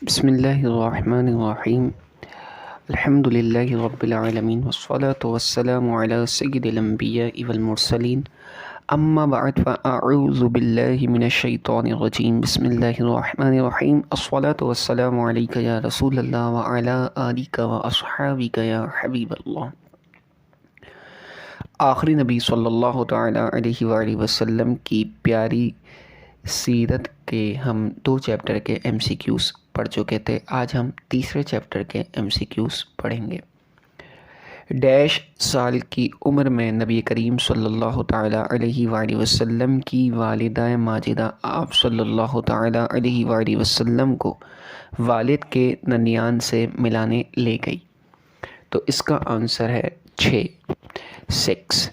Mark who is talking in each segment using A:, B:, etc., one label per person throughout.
A: بسم اللہ الرحمن الرحیم الحمد للہ رب العالمین والصلاة والسلام علی سید الانبیاء والمرسلین اما بعد فاعوذ باللہ من الشیطان الرجیم بسم اللہ الرحمن الرحیم الصلاة والسلام علیک یا رسول اللہ وعلی آلک واصحابک یا حبیب اللہ۔ آخری نبی صلی اللہ تعالیٰ علیہ وآلہ وسلم کی پیاری سیرت کے ہم 2 چیپٹر کے ایم سی کیوز پڑھ چکے تھے۔ آج ہم تیسرے چیپٹر کے ایم سی کیوز پڑھیں گے۔ ڈیش سال کی عمر میں نبی کریم صلی اللہ تعالیٰ علیہ وآلہ وسلم کی والدہ ماجدہ آپ صلی اللہ تعالیٰ علیہ وآلہ وسلم کو والد کے ننیان سے ملانے لے گئی، تو اس کا آنسر ہے 6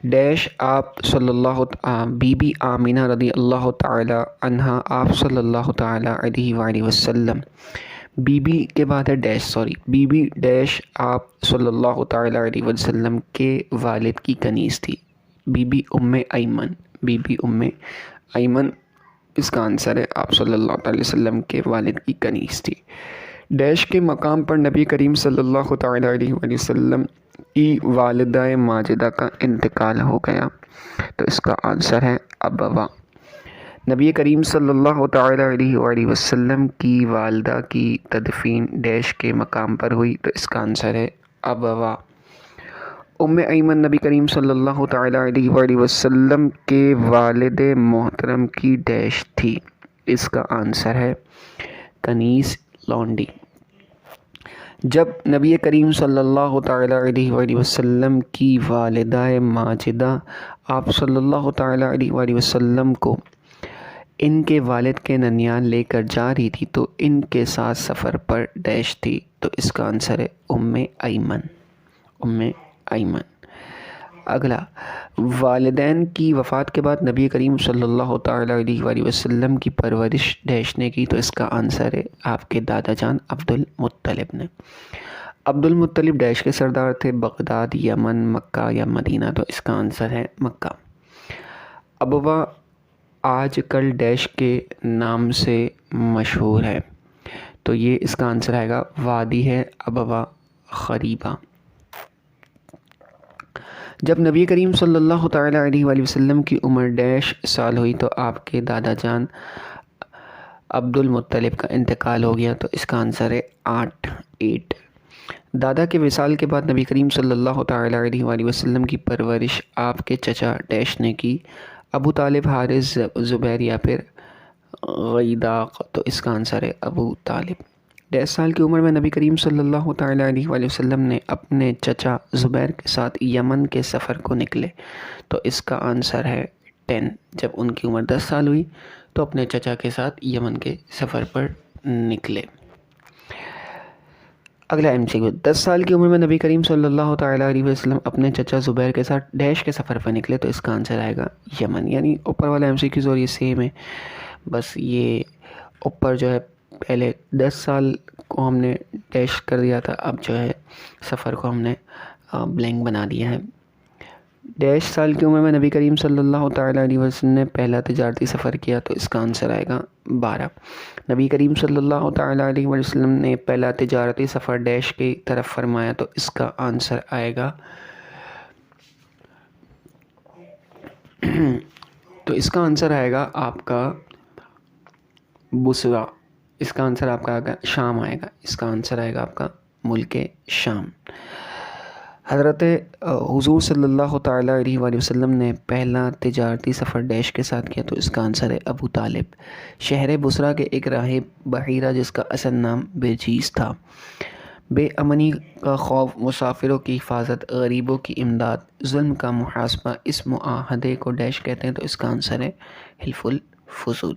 A: ڈیش آپ صلی اللہ بی بی آمینہ رضی اللہ تعالیٰ عنہا آپ صلی اللہ تعالیٰ علیہ وآلہ وسلم بی بی کے بعد ہے بی بی ڈیش آپ صلی اللہ تعالیٰ علیہ وسلم کے والد کی کنیز تھی، بی بی ام ایمن اس کا آنسر ہے آپ صلی اللہ تعالیٰ علیہ وسلم کے والد کی کنیز تھی۔ ڈیش کے مقام پر نبی کریم صلی اللہ تعالیٰ علیہ وآلہ وسلم کی والدہ ماجدہ کا انتقال ہو گیا، تو اس کا آنسر ہے ابوا۔ نبی کریم صلی اللہ تعالیٰ علیہ وآلہ وسلم کی والدہ کی تدفین ڈیش کے مقام پر ہوئی، تو اس کا آنسر ہے ابوا۔ ام ایمن نبی کریم صلی اللہ تعالیٰ علیہ وآلہ وسلم کے والد محترم کی ڈیش تھی، اس کا آنسر ہے کنیز لونڈی۔ جب نبی کریم صلی اللہ تعالیٰ علیہ وآلہ وسلم کی والدہ ماجدہ آپ صلی اللہ تعالیٰ علیہ وآلہ وسلم کو ان کے والد کے ننیال لے کر جا رہی تھی، تو ان کے ساتھ سفر پر ڈیش تھی، تو اس کا آنسر ہے ام ایمن۔ اگلا، والدین کی وفات کے بعد نبی کریم صلی اللہ تعالیٰ علیہ وآلہ وسلم کی پرورش ڈیش نے کی، تو اس کا آنسر ہے آپ کے دادا جان عبد المطلب نے۔ عبد المطلب ڈیش کے سردار تھے، بغداد، یمن، مکہ یا مدینہ، تو اس کا آنسر ہے مکہ۔ ابوا آج کل ڈیش کے نام سے مشہور ہے، تو یہ اس کا آنسر آئے گا وادی ہے ابوا خریبہ۔ جب نبی کریم صلی اللہ تعالیٰ علیہ وآلہ وسلم کی عمر ڈیش سال ہوئی، تو آپ کے دادا جان عبد المطلب کا انتقال ہو گیا، تو اس کا آنسر ہے 8 دادا کے وصال کے بعد نبی کریم صلی اللہ تعالیٰ علیہ وآلہ وسلم کی پرورش آپ کے چچا ڈیش نے کی، ابو طالب، حارث، زبیر یا پھر غیداق، تو اس کا آنسر ہے ابو طالب۔ 10 سال کی عمر میں نبی کریم صلی اللہ تعالیٰ علیہ وآلہ وسلم نے اپنے چچا زبیر کے ساتھ یمن کے سفر کو نکلے، تو اس کا آنسر ہے 10 جب ان کی عمر 10 سال ہوئی تو اپنے چچا کے ساتھ یمن کے سفر پر نکلے۔ اگلا ایم سی کیو، 10 سال کی عمر میں نبی کریم صلی اللہ تعالیٰ علیہ وسلم اپنے چچا زبیر کے ساتھ ڈیش کے سفر پر نکلے، تو اس کا آنسر آئے گا یمن۔ یعنی اوپر والا ایم سی کیوز اور یہ سیم ہے، بس یہ اوپر جو ہے پہلے 10 سال کو ہم نے ڈیش کر دیا تھا، اب جو ہے سفر کو ہم نے بلینک بنا دیا ہے۔ ڈیش سال کی عمر میں نبی کریم صلی اللہ تعالیٰ علیہ وسلم نے پہلا تجارتی سفر کیا، تو اس کا آنسر آئے گا 12۔ نبی کریم صلی اللہ تعالیٰ علیہ وسلم نے پہلا تجارتی سفر ڈیش کی طرف فرمایا، تو اس کا آنسر آئے گا آپ کا بصرہ، اس کا آنسر آپ کا شام آئے گا، اس کا آنسر آئے گا آپ کا ملک شام۔ حضرت حضور صلی اللہ تعالیٰ علیہ وآلہ وسلم نے پہلا تجارتی سفر ڈیش کے ساتھ کیا، تو اس کا آنسر ہے ابو طالب۔ شہر بصرہ کے ایک راہب بحیرہ جس کا اصل نام برجیس تھا، بے امنی کا خوف، مسافروں کی حفاظت، غریبوں کی امداد، ظلم کا محاسبہ، اس معاہدے کو ڈیش کہتے ہیں، تو اس کا آنسر ہے حلف الفضول۔